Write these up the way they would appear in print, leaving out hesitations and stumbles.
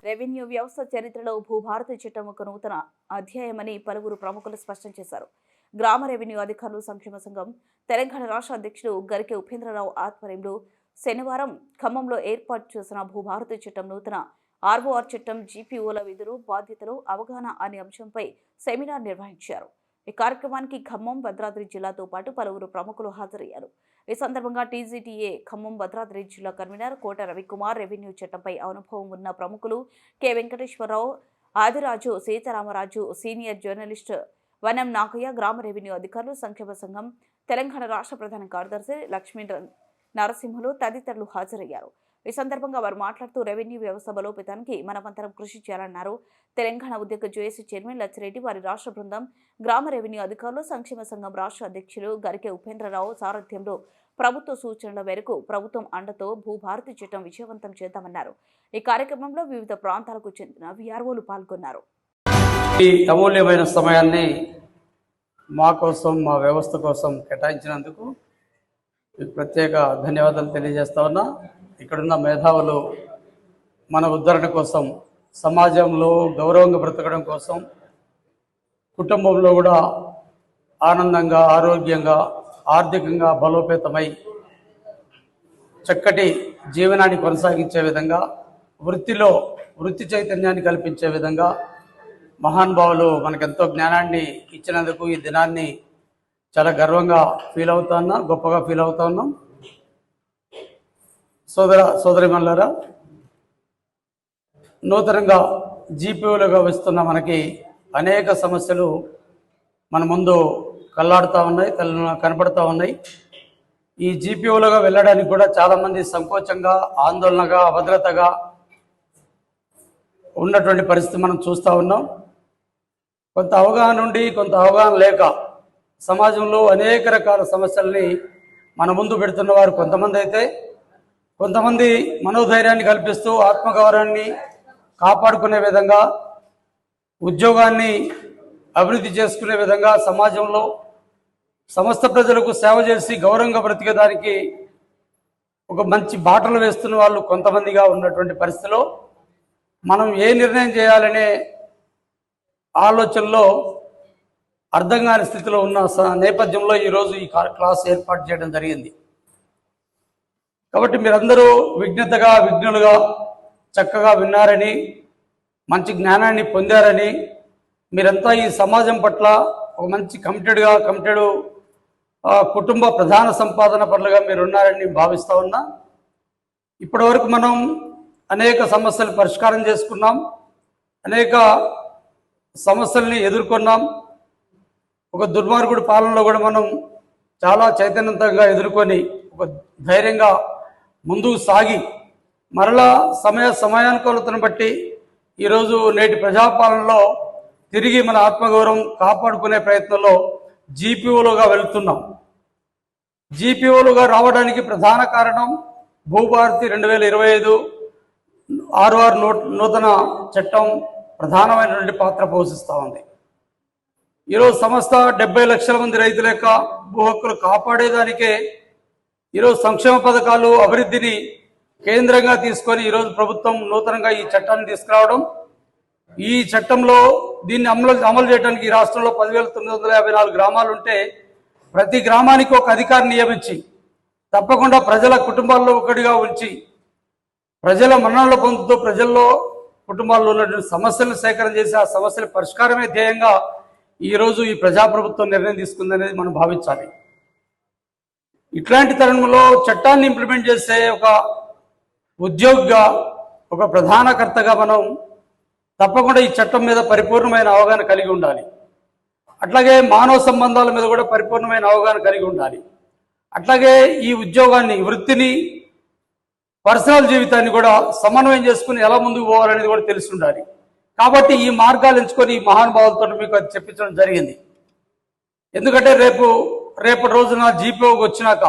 Revenue వ్యవస్థ చరిత్రలో భూభారతి చట్టం ఒక నూతన అధ్యాయమని పలువురు ప్రముఖులు స్పష్టం చేశారు. గ్రామ రెవెన్యూ అధికారులు సంక్షేమ సంఘం తెలంగాణ రాష్ట్ర అధ్యక్షుడు గరికె ఉపేంద్రరావు ఆధ్వర్యంలో శనివారం ఖమ్మంలో ఏర్పాటు చేసిన భూభారతి చట్టం నూతన ఆర్ఓఆర్ చట్టం జీపీఓల విధులు బాధ్యతలు అవగాహన అనే అంశంపై సెమినార్ నిర్వహించారు. ఈ కార్యక్రమానికి ఖమ్మం భద్రాద్రి జిల్లాతో పాటు పలువురు ప్రముఖులు హాజరయ్యారు. ఈ సందర్భంగా టీజీటీఏ ఖమ్మం భద్రాద్రి జిల్లా కన్వీనర్ కోట రవికుమార్, రెవెన్యూ చట్టంపై అనుభవం ఉన్న ప్రముఖులు K Venkateswararao, Adiraju, Sitaramaraju, senior journalist Vanam Nagaiah, గ్రామ రెవెన్యూ అధికారులు, సంక్షేమ సంఘం తెలంగాణ రాష్ట్ర ప్రధాన కార్యదర్శి లక్ష్మీ నరసింహులు తదితరులు హాజరయ్యారు. ఈ సందర్భంగా వారు మాట్లాడుతూ రెవెన్యూ వ్యవస్థ బలోపేతానికి మనమంతరం కృషి చేయాలన్నారు. తెలంగాణ ఉద్యోగ జేఏసీ చైర్మన్ లచ్చిరెడ్డి, వారి రాష్ట్ర బృందం, గ్రామ రెవెన్యూ అధికారులు, సంక్షేమ సంఘం రాష్ట్ర అధ్యక్షులు గరికె ఉపేంద్రరావు సారథ్యంలో ప్రభుత్వ సూచనల మేరకు ప్రభుత్వం అండతో భూభారతి చట్టం విజయవంతం చేద్దామన్నారు. ఈ కార్యక్రమంలో వివిధ ప్రాంతాలకు చెందిన వీఆర్ఓలు పాల్గొన్నారు. ఈ అమూల్యమైన సమయాన్ని మా కోసం, మా వ్యవస్థ కోసం కేటాయించినందుకు ప్రత్యేక ధన్యవాదాలు తెలియజేస్తా ఉన్నా. ఇక్కడున్న మేధావులు మన ఉద్ధరణ కోసం, సమాజంలో గౌరవంగా బ్రతకడం కోసం, కుటుంబంలో కూడా ఆనందంగా, ఆరోగ్యంగా, ఆర్థికంగా బలోపేతమై చక్కటి జీవనాన్ని కొనసాగించే విధంగా, వృత్తి చైతన్యాన్ని కల్పించే విధంగా మహానుభావులు మనకెంతో జ్ఞానాన్ని ఇచ్చినందుకు ఈ దినాన్ని చాలా గర్వంగా ఫీల్ అవుతా ఉన్నా, గొప్పగా ఫీల్ అవుతా ఉన్నాం. సోదరిమణులారా, నూతనంగా జీపీఓలుగా వస్తున్న మనకి అనేక సమస్యలు మన ముందు కళ్ళాడుతూ ఉన్నాయి, కనపడుతూ ఉన్నాయి. ఈ జీపీఓలుగా వెళ్ళడానికి కూడా చాలామంది సంకోచంగా, ఆందోళనగా, అభద్రతగా ఉన్నటువంటి పరిస్థితి మనం చూస్తూ ఉన్నాం. కొంత అవగాహన ఉండి, కొంత అవగాహన లేక సమాజంలో అనేక రకాల సమస్యల్ని మన ముందు పెడుతున్న వారు కొంతమంది అయితే, కొంతమంది మనోధైర్యాన్ని కల్పిస్తూ ఆత్మగౌరవాన్ని కాపాడుకునే విధంగా, ఉద్యోగాన్ని అభివృద్ధి చేసుకునే విధంగా, సమాజంలో సమస్త ప్రజలకు సేవ చేసి గౌరవంగా బ్రతికేదానికి ఒక మంచి బాటలు వేస్తున్న వాళ్ళు కొంతమందిగా ఉన్నటువంటి పరిస్థితిలో మనం ఏ నిర్ణయం చేయాలనే ఆలోచనలో అర్థం కాని స్థితిలో ఉన్న నేపథ్యంలో ఈరోజు ఈ క్లాస్ ఏర్పాటు చేయడం జరిగింది. కాబట్టి మీరందరూ విజ్ఞులుగా చక్కగా విన్నారని, మంచి జ్ఞానాన్ని పొందారని, మీరంతా ఈ సమాజం పట్ల ఒక మంచి కమిటెడ్ కుటుంబ ప్రధాన సంపాదన పనులుగా మీరు ఉన్నారని భావిస్తూ ఉన్నా. ఇప్పటి వరకు మనం అనేక సమస్యలు పరిష్కారం చేసుకున్నాం, అనేక సమస్యల్ని ఎదుర్కొన్నాం. ఒక దుర్మార్గుడి పాలనలో కూడా మనం చాలా చైతన్యవంతంగా ఎదుర్కొని ఒక ధైర్యంగా ముందుకు సాగి మరలా సమయానుకూలతను బట్టి ఈరోజు నేటి ప్రజాపాలనలో తిరిగి మన ఆత్మగౌరవం కాపాడుకునే ప్రయత్నంలో జీపీఓలుగా వెళుతున్నాం. జీపీఓలుగా రావడానికి ప్రధాన కారణం భూభారతి 2025 ఆర్ఓఆర్ నూతన చట్టం ప్రధానమైనటువంటి పాత్ర పోషిస్తూ ఉంది. ఈరోజు సమస్త 70 లక్షల మంది రైతుల యొక్క భూ హక్కులు కాపాడేదానికే ఈరోజు సంక్షేమ పథకాలు, అభివృద్ధిని కేంద్రంగా తీసుకొని ఈరోజు ప్రభుత్వం నూతనంగా ఈ చట్టాన్ని తీసుకురావడం, ఈ చట్టంలో దీన్ని అమలు చేయడానికి ఈ రాష్ట్రంలో 10,954 గ్రామాలు ఉంటే ప్రతి గ్రామానికి ఒక అధికారిని నియమించి తప్పకుండా ప్రజల కుటుంబాల్లో ఒకటిగా ఉంచి ప్రజల మన్ననలు పొందుతూ ప్రజల్లో కుటుంబాల్లో ఉన్నటువంటి సమస్యలను సేకరణ చేసి ఆ సమస్యల పరిష్కారమే ధ్యేయంగా ఈరోజు ఈ ప్రజాప్రభుత్వం నిర్ణయం తీసుకుందనేది మనం భావించాలి. ఇట్లాంటి తరుణంలో చట్టాన్ని ఇంప్లిమెంట్ చేసే ఒక ఉద్యోగిగా, ఒక ప్రధానకర్తగా మనం తప్పకుండా ఈ చట్టం మీద పరిపూర్ణమైన అవగాహన కలిగి ఉండాలి. అట్లాగే మానవ సంబంధాల మీద కూడా పరిపూర్ణమైన అవగాహన కలిగి ఉండాలి. అట్లాగే ఈ ఉద్యోగాన్ని, వృత్తిని, పర్సనల్ జీవితాన్ని కూడా సమన్వయం చేసుకుని ఎలా ముందుకు పోవాలనేది కూడా తెలిసి ఉండాలి. కాబట్టి ఈ మార్గాలు ఎంచుకొని ఈ మహానుభావులతో మీకు అది చెప్పించడం జరిగింది. ఎందుకంటే రేపటి రోజున జీపీఓకి వచ్చినాక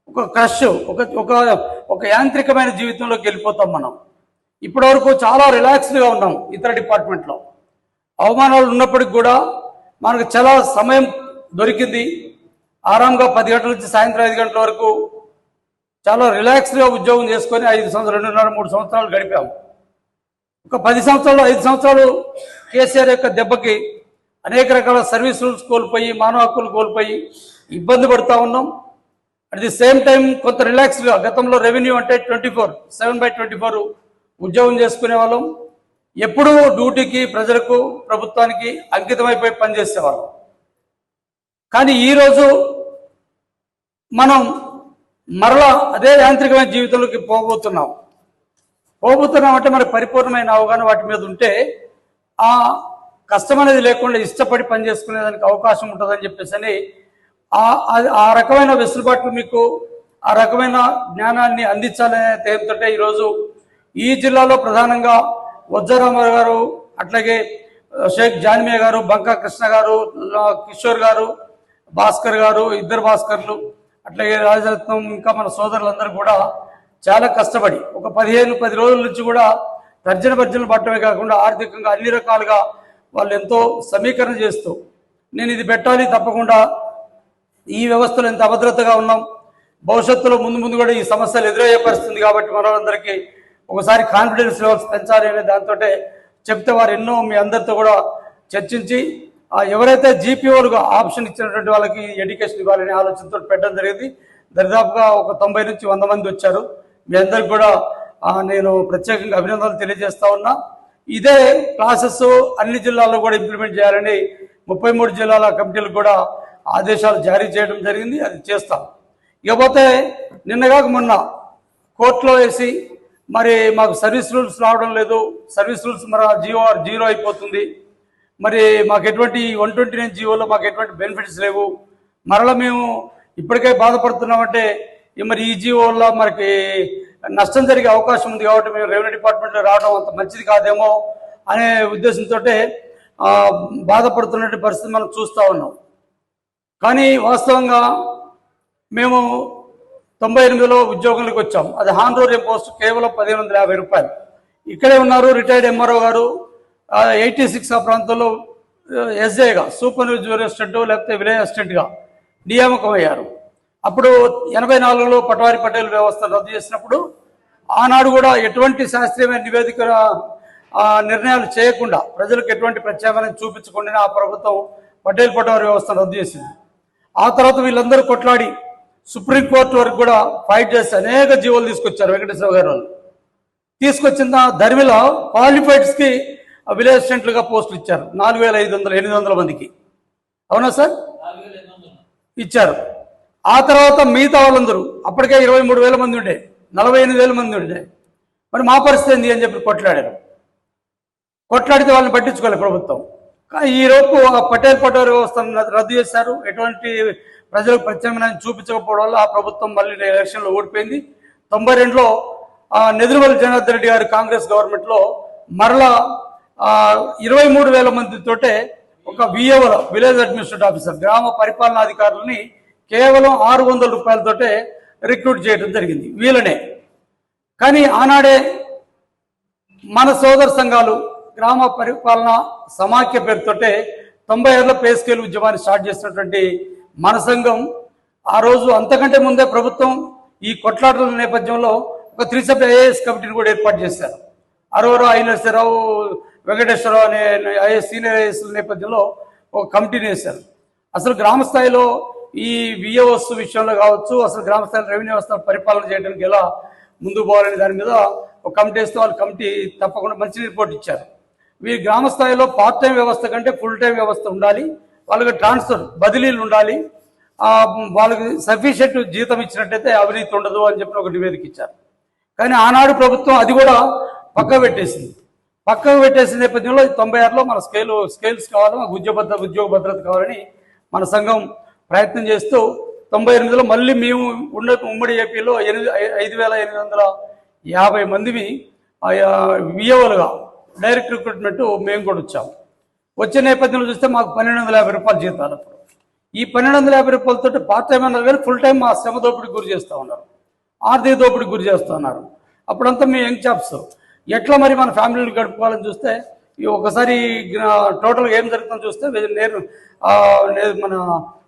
ఒక క్రష్, ఒక యాంత్రికమైన జీవితంలోకి వెళ్ళిపోతాం మనం. ఇప్పటి వరకు చాలా రిలాక్స్డ్గా ఉన్నాం. ఇతర డిపార్ట్మెంట్లో అవమానాలు ఉన్నప్పటికి కూడా మనకు చాలా సమయం దొరికింది. ఆరాంగా 10 గంటల నుంచి సాయంత్రం 5 గంటల వరకు చాలా రిలాక్స్డ్గా ఉద్యోగం చేసుకొని 2.5, 3 సంవత్సరాలు గడిపాము. ఒక 10 సంవత్సరాలు 5 సంవత్సరాలు కేసీఆర్ యొక్క దెబ్బకి అనేక రకాల సర్వీస్ రూల్స్ కోల్పోయి మానవ హక్కులు కోల్పోయి ఇబ్బంది పడుతూ ఉన్నాం. అట్ ది సేమ్ టైం కొంత రిలాక్స్గా గతంలో రెవెన్యూ అంటే 7/24 ఉద్యోగం చేసుకునే వాళ్ళం. ఎప్పుడూ డ్యూటీకి ప్రజలకు ప్రభుత్వానికి అంకితమైపోయి పనిచేసేవాళ్ళం. కానీ ఈరోజు మనం మరలా అదే యాంత్రికమైన జీవితంలోకి పోబోతున్నాం అంటే మనకు పరిపూర్ణమైన అవగాహన వాటి మీద ఉంటే ఆ కష్టం అనేది లేకుండా ఇష్టపడి పని చేసుకునేదానికి అవకాశం ఉంటుందని చెప్పేసి ఆ రకమైన వెసులుబాట్లు మీకు ఆ రకమైన జ్ఞానాన్ని అందించాలనే తేలితో ఈరోజు ఈ జిల్లాలో ప్రధానంగా వజ్జరామారావు గారు, అట్లాగే షేక్ జాన్మియా గారు, బంకా కృష్ణ గారు, కిషోర్ గారు, భాస్కర్ గారు, ఇద్దరు భాస్కర్లు, అట్లాగే రాజరత్నం, ఇంకా మన సోదరులందరూ కూడా చాలా కష్టపడి ఒక 10 రోజుల నుంచి కూడా తర్జనభర్జనలు పట్టడమే కాకుండా ఆర్థికంగా అన్ని రకాలుగా వాళ్ళు ఎంతో సమీకరణ చేస్తూ నేను ఇది పెట్టాలి, తప్పకుండా ఈ వ్యవస్థలో ఎంత అభద్రతగా ఉన్నాం, భవిష్యత్తులో ముందు కూడా ఈ సమస్యలు ఎదురయ్యే పరిస్థితుంది కాబట్టి మనందరికీ ఒకసారి కాన్ఫిడెన్స్ లెవెల్స్ పెంచాలి అనే దాంతో చెప్తే వారు ఎన్నో మీ అందరితో కూడా చర్చించి ఎవరైతే జీపీఓలుగా ఆప్షన్ ఇచ్చినటువంటి వాళ్ళకి ఎడ్యుకేషన్ ఇవ్వాలనే ఆలోచనతో పెట్టడం జరిగింది. దరిదాపుగా ఒక 90 నుంచి 100 మంది వచ్చారు. మీ అందరికి కూడా నేను ప్రత్యేకంగా అభినందనలు తెలియజేస్తా ఉన్నా. ఇదే క్లాసెస్ అన్ని జిల్లాల్లో కూడా ఇంప్లిమెంట్ చేయాలని 33 జిల్లాల కమిటీలకు కూడా ఆదేశాలు జారీ చేయడం జరిగింది. అది చేస్తాం. ఇకపోతే నిన్నగాక మొన్న కోర్టులో వేసి మరి మాకు సర్వీస్ రూల్స్ రావడం లేదు, సర్వీస్ రూల్స్ మరి జీరో అయిపోతుంది, మరి మాకు ఎటువంటి 129 జీవోలో మాకు ఎటువంటి బెనిఫిట్స్ లేవు, మరలా మేము ఇప్పటికే బాధపడుతున్నామంటే మరి ఈ జీవో వల్ల మనకి నష్టం జరిగే అవకాశం ఉంది కాబట్టి మేము రెవెన్యూ డిపార్ట్మెంట్లో రావడం అంత మంచిది కాదేమో అనే ఉద్దేశంతో బాధపడుతున్న పరిస్థితి మనం చూస్తూ ఉన్నాం. కానీ వాస్తవంగా మేము 98లో ఉద్యోగంలోకి వచ్చాం. అది హానరోరియం పోస్ట్ కేవలం 1550 రూపాయలు. ఇక్కడే ఉన్నారు రిటైర్డ్ ఎంఆర్ఓ గారు 86 ఆ ప్రాంతంలో ఎస్ఏగా సూపర్వైజర్ అసిస్టెంట్ లేకపోతే విలేజ్ అసిస్టెంట్గా నియామకం అయ్యారు. అప్పుడు 84లో పట్వారి పటేల్ వ్యవస్థ రద్దు చేసినప్పుడు ఆనాడు కూడా ఎటువంటి శాస్త్రీయమైన నివేదిక నిర్ణయాలు చేయకుండా ప్రజలకు ఎటువంటి ప్రత్యామ్నాయం చూపించకుండా ఆ ప్రభుత్వం పటవారి వ్యవస్థ రద్దు చేసింది. ఆ తర్వాత వీళ్ళందరూ కొట్లాడి సుప్రీంకోర్టు వరకు కూడా ఫైట్ చేసి అనేక జీవోలు తీసుకొచ్చారు. వెంకటేశ్వర గారు వాళ్ళు తీసుకొచ్చిన ధర్మిలో క్వాలిఫైడ్స్కి విలేజ్ అసిస్టెంట్లుగా పోస్టులు ఇచ్చారు 4500-800 మందికి. అవునా సార్? ఇచ్చారు. ఆ తర్వాత మిగతా వాళ్ళందరూ అప్పటికే 23,000 మంది ఉండే, 48,000 మంది ఉండే, మరి మా పరిస్థితి ఏంది అని చెప్పి కొట్లాడారు. కొట్లాడితే వాళ్ళని పట్టించుకోలేదు ప్రభుత్వం. ఈ రోజు ఆ పటవారి వ్యవస్థను రద్దు చేశారు. ఎటువంటి ప్రజలకు ప్రత్యామ్నాయం చూపించకపోవడం వల్ల ఆ ప్రభుత్వం మళ్ళీ ఎలక్షన్లో ఓడిపోయింది. 92లో నెదురుమల్లి జనార్దన్ రెడ్డి గారి కాంగ్రెస్ గవర్నమెంట్లో మరలా 23,000 మందితోటే ఒక విఏఓల విలేజ్ అడ్మినిస్ట్రేటివ్ ఆఫీసర్ గ్రామ పరిపాలనాధికారులని కేవలం 600 రూపాయలతోటే రిక్రూట్ చేయడం జరిగింది వీళ్ళనే. కానీ ఆనాడే మన సోదర సంఘాలు గ్రామ పరిపాలన సమాఖ్య పేరుతోటే 96లో పే స్కేల్ ఉద్యమాన్ని స్టార్ట్ చేసినటువంటి మన సంఘం ఆ రోజు అంతకంటే ముందే ప్రభుత్వం ఈ కొట్లాటల నేపథ్యంలో ఒక 3 సభ్య ఐఏఎస్ కమిటీని కూడా ఏర్పాటు చేశారు. అరోరా ఐనర్సరావు, వెంకటేశ్వరరావు అనే సీనియర్ ఐఏఎస్ నేపథ్యంలో ఒక కమిటీని వేశారు. అసలు గ్రామ స్థాయిలో ఈ విఏఓస్ విషయంలో కావచ్చు, అసలు గ్రామ స్థాయిలో రెవెన్యూ వ్యవస్థ పరిపాలన చేయడానికి ఎలా ముందుకు పోవాలనే దాని మీద ఒక కమిటీ వేస్తే వాళ్ళు కమిటీ తప్పకుండా మంచి రిపోర్ట్ ఇచ్చారు. వీరి గ్రామ స్థాయిలో పార్ట్ టైం వ్యవస్థ కంటే ఫుల్ టైం వ్యవస్థ ఉండాలి, వాళ్ళకి ట్రాన్స్ఫర్ బదిలీలు ఉండాలి, వాళ్ళకి సఫిషియెంట్ జీతం ఇచ్చినట్టయితే అవినీతి ఉండదు అని చెప్పి ఒక నివేదిక ఇచ్చారు. కానీ ఆనాడు ప్రభుత్వం అది కూడా పక్కకు పెట్టేసింది. పక్కకు పెట్టేసిన నేపథ్యంలో 96లో మన స్కేల్స్ కావాలి, మాకు ఉద్యోగ భద్రత కావాలని మన సంఘం ప్రయత్నం చేస్తూ 98లో మళ్ళీ మేము ఉమ్మడి ఏపీలో 5,850 మందిని విఏఓలుగా డైరెక్ట్ రిక్రూట్మెంట్ మేము కూడా వచ్చాము. వచ్చే నేపథ్యంలో చూస్తే మాకు 1,250 రూపాయలు జీతాలు. అప్పుడు ఈ 1,250 రూపాయలతో పార్ట్ టైం అన్నారు కానీ ఫుల్ టైం మా శ్రమ దోపిడికి గురి చేస్తూ ఉన్నారు, ఆర్థిక దోపిడికి గురి చేస్తూ ఉన్నారు. అప్పుడంతా మేము యంగ్ చాప్స్ ఎట్లా మరి మన ఫ్యామిలీని గడుపుకోవాలని చూస్తే ఒకసారి టోటల్గా ఏం జరుగుతుందో చూస్తే మన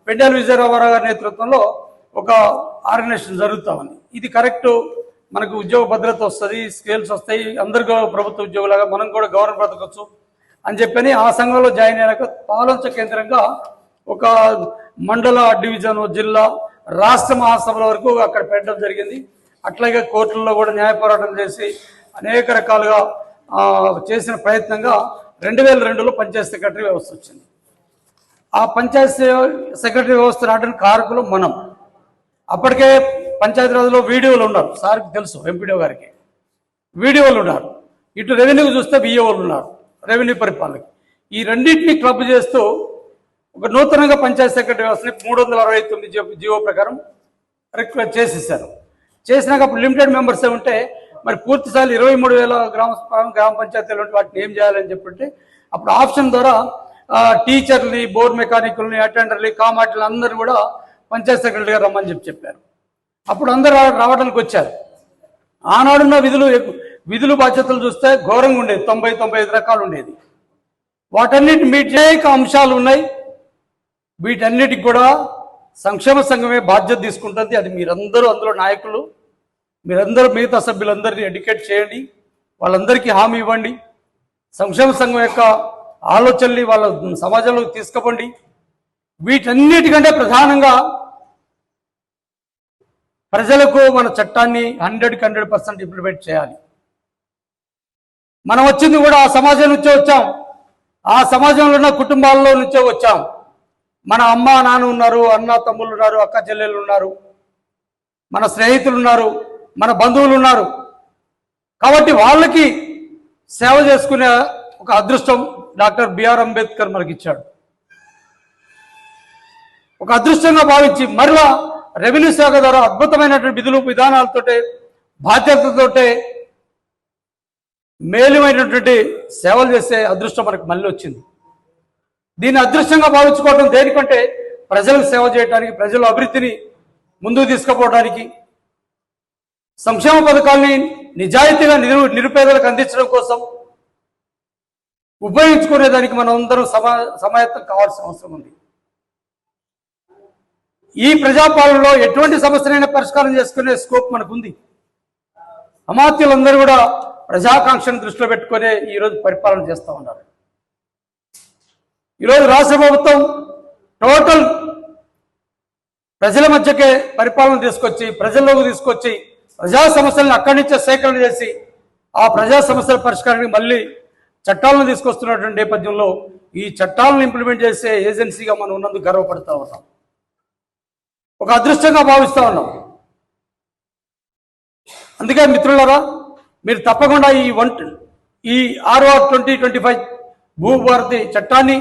పెండాల విజయరామారావు గారి నేతృత్వంలో ఒక ఆర్గనైజేషన్ జరుగుతూ ఉంది. ఇది కరెక్ట్, మనకు ఉద్యోగ భద్రత వస్తుంది, స్కేల్స్ వస్తాయి, అందరికీ ప్రభుత్వ ఉద్యోగులాగా మనం కూడా గవర్నమెంట్ బ్రతకొచ్చు అని చెప్పని ఆ సంఘంలో జాయిన్ అయినాక పాలొంచ కేంద్రంగా ఒక మండల, డివిజన్, జిల్లా, రాష్ట్ర మహాసభల వరకు అక్కడ పెట్టడం జరిగింది. అట్లాగే కోర్టుల్లో కూడా న్యాయ పోరాటం చేసి అనేక రకాలుగా చేసిన ప్రయత్నంగా 2002లో పంచాయత్ సెక్రటరీ వ్యవస్థ వచ్చింది. ఆ పంచాయత్ సెక్రటరీ వ్యవస్థ నాటిన కారకులు మనం. అప్పటికే పంచాయతీరాజ్లో వీడియోలు ఉన్నారు, సార్కి తెలుసు, ఎంపీడీఓ గారికి వీడియోలు ఉన్నారు. ఇటు రెవెన్యూకి చూస్తే బిఏఓలు ఉన్నారు, రెవెన్యూ పరిపాలనకి. ఈ రెండింటినీ క్లబ్ చేస్తూ ఒక నూతనంగా పంచాయత్ సెక్రటరీ వ్యవస్థని 369 జీవో ప్రకారం రిక్వెస్ట్ చేసేసారు. చేసినాక అప్పుడు లిమిటెడ్ మెంబర్సే ఉంటే మరి పూర్తిస్థాయి 23,000 గ్రామ పంచాయతీలు ఉంటే వాటిని ఏం చేయాలని చెప్పంటే అప్పుడు ఆప్షన్ ద్వారా టీచర్ని, బోర్ మెకానికుల్ని, అటెండర్ని, కామాటర్ని అందరూ కూడా పంచాయత్ సెక్రటరీ గారు రమ్మని చెప్పారు. అప్పుడు అందరూ రావడానికి వచ్చారు. ఆనాడున్న విధులు బాధ్యతలు చూస్తే ఘోరంగా ఉండేది, 90-95 రకాలు ఉండేది. వాటన్నిటి అనేక అంశాలు ఉన్నాయి. వీటన్నిటికి కూడా సంక్షేమ సంఘమే బాధ్యత తీసుకుంటుంది. అది మీరందరూ, అందులో నాయకులు మీరందరూ, మిగతా సభ్యులందరినీ ఎడ్యుకేట్ చేయండి, వాళ్ళందరికీ హామీ ఇవ్వండి. సంక్షేమ సంఘం యొక్క ఆలోచనల్ని వాళ్ళ సమాజంలోకి తీసుకుపోండి. వీటన్నిటికంటే ప్రధానంగా ప్రజలకు మన చట్టాన్ని 100% ఇంప్లిమెంట్ చేయాలి. మనం వచ్చింది కూడా ఆ సమాజం నుంచే వచ్చాం, ఆ సమాజంలో ఉన్న కుటుంబాల్లో నుంచే వచ్చాం. మన అమ్మ నాన్న ఉన్నారు, అన్న తమ్ముళ్ళు ఉన్నారు, అక్క చెల్లెళ్ళు ఉన్నారు, మన స్నేహితులు ఉన్నారు, మన బంధువులు ఉన్నారు. కాబట్టి వాళ్ళకి సేవ చేసుకునే ఒక అదృష్టం డాక్టర్ బిఆర్ అంబేద్కర్ మనకి ఇచ్చాడు. ఒక అదృష్టంగా భావించి మరలా రెవెన్యూ శాఖ ద్వారా అద్భుతమైనటువంటి విధులు, విధానాలతోటే, బాధ్యతలతోటే మేలుమైనటువంటి సేవలు చేసే అదృష్టం మనకు మళ్ళీ వచ్చింది. దీన్ని అదృష్టంగా భావించుకోవడం దేనికంటే ప్రజలకు సేవ చేయడానికి, ప్రజల అభివృద్ధిని ముందుకు తీసుకుపోవడానికి, సంక్షేమ పథకాల్ని నిజాయితీగా నిరుపేదలకు అందించడం కోసం ఉపయోగించుకునేదానికి మనం అందరం సమాయత్తం కావాల్సిన అవసరం ఉంది. ఈ ప్రజాపాలనలో ఎటువంటి సమస్యనైనా పరిష్కారం చేసుకునే స్కోప్ మనకుంది. అమాత్యులందరూ కూడా ప్రజాకాంక్షను దృష్టిలో పెట్టుకునే ఈరోజు పరిపాలన చేస్తూ ఉన్నారు. ఈరోజు రాష్ట్ర ప్రభుత్వం టోటల్ ప్రజల మధ్యకే పరిపాలన తీసుకొచ్చి, ప్రజల్లోకి తీసుకొచ్చి, ప్రజా సమస్యలను అక్కడి నుంచే సేకరణ చేసి ఆ ప్రజా సమస్యల పరిష్కారానికి మళ్ళీ చట్టాలను తీసుకొస్తున్నటువంటి నేపథ్యంలో ఈ చట్టాలను ఇంప్లిమెంట్ చేసే ఏజెన్సీగా మనం ఉన్నందుకు గర్వపడుతూ ఉన్నాం, ఒక అదృష్టంగా భావిస్తూ ఉన్నాం. అందుకే మిత్రులారా, మీరు తప్పకుండా ఈ ROR 2025 భూభారతి చట్టాన్ని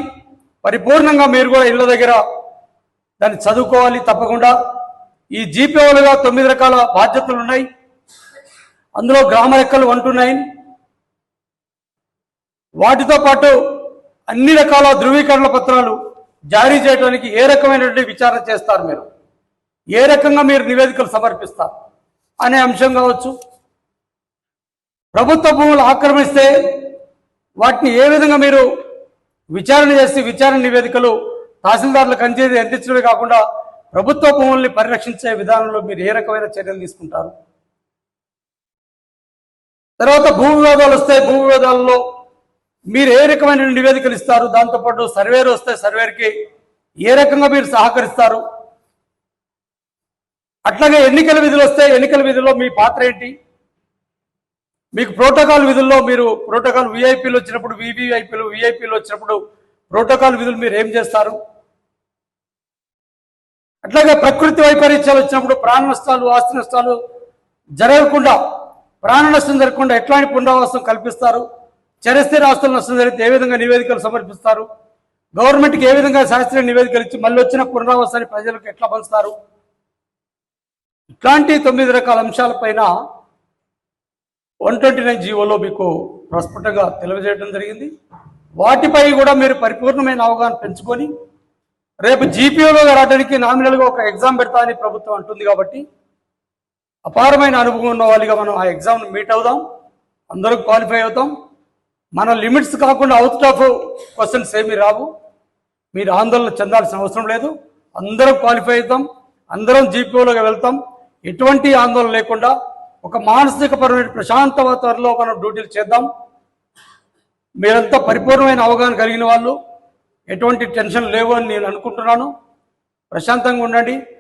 పరిపూర్ణంగా మీరు కూడా ఇళ్ళ దగ్గర దాన్ని చదువుకోవాలి. తప్పకుండా ఈ జీపీఓలుగా 9 రకాల బాధ్యతలు ఉన్నాయి. అందులో గ్రామ లెక్కలు 1 to 9, వాటితో పాటు అన్ని రకాల ధృవీకరణ పత్రాలు జారీ చేయడానికి ఏ రకమైనటువంటి విచారణ చేస్తారు, మీరు ఏ రకంగా మీరు నివేదికలు సమర్పిస్తారు అనే అంశం కావచ్చు. ప్రభుత్వ భూములు ఆక్రమిస్తే వాటిని ఏ విధంగా మీరు విచారణ చేసి విచారణ నివేదికలు తహసీల్దారులకు అందించడమే కాకుండా ప్రభుత్వ భూముల్ని పరిరక్షించే విధానంలో మీరు ఏ రకమైన చర్యలు తీసుకుంటారు. తర్వాత భూ వివాదాలు వస్తాయి, భూ వివాదాలలో మీరు ఏ రకమైన నివేదికలు ఇస్తారు, దాంతోపాటు సర్వేరు వస్తే సర్వేకి ఏ రకంగా మీరు సహకరిస్తారు. అట్లాగే ఎన్నికల విధులు వస్తే ఎన్నికల విధుల్లో మీ పాత్ర ఏంటి, మీకు ప్రోటోకాల్ విధుల్లో మీరు ప్రోటోకాల్ విఐపీలు వచ్చినప్పుడు, విఐపీలు వచ్చినప్పుడు ప్రోటోకాల్ విధులు మీరు ఏం చేస్తారు. అట్లాగే ప్రకృతి వైపరీత్యాలు వచ్చినప్పుడు ప్రాణ నష్టాలు, ఆస్తి నష్టాలు జరగకుండా, ప్రాణ నష్టం జరగకుండా ఎట్లాంటి పునరావాసం కల్పిస్తారు. చరస్థిర ఆస్తుల నష్టం జరిగితే ఏ విధంగా నివేదికలు సమర్పిస్తారు. గవర్నమెంట్కి ఏ విధంగా శాస్త్రీయ నివేదికలు ఇచ్చి మళ్ళీ వచ్చిన పునరావాసాన్ని ప్రజలకు ఎట్లా పంచుతారు. ఇట్లాంటి 9 రకాల అంశాలపైన 129 జీవోలో మీకు ప్రస్ఫుటంగా తెలియజేయడం జరిగింది. వాటిపై కూడా మీరు పరిపూర్ణమైన అవగాహన పెంచుకొని రేపు జీపీఓలో రావడానికి నామినల్గా ఒక ఎగ్జామ్ పెడతా అని ప్రభుత్వం అంటుంది. కాబట్టి అపారమైన అనుభవం ఉన్న వాళ్ళుగా మనం ఆ ఎగ్జామ్ను మీట్ అవుదాం, అందరూ క్వాలిఫై అవుతాం. మన లిమిట్స్ కాకుండా అవుట్ ఆఫ్ క్వశ్చన్స్ ఏమీ రావు. మీరు ఆందోళన చెందాల్సిన అవసరం లేదు. అందరం క్వాలిఫై అవుతాం, అందరం జీపీఓలోకి వెళ్తాం. ఎటువంటి ఆందోళన లేకుండా ఒక మానసికపరమైన ప్రశాంత వాతావరణంలో మనం డ్యూటీలు చేద్దాం. మీరంతా పరిపూర్ణమైన అవగాహన కలిగిన వాళ్ళు, ఎటువంటి టెన్షన్ లేవు అని నేను అనుకుంటున్నాను. ప్రశాంతంగా ఉండండి.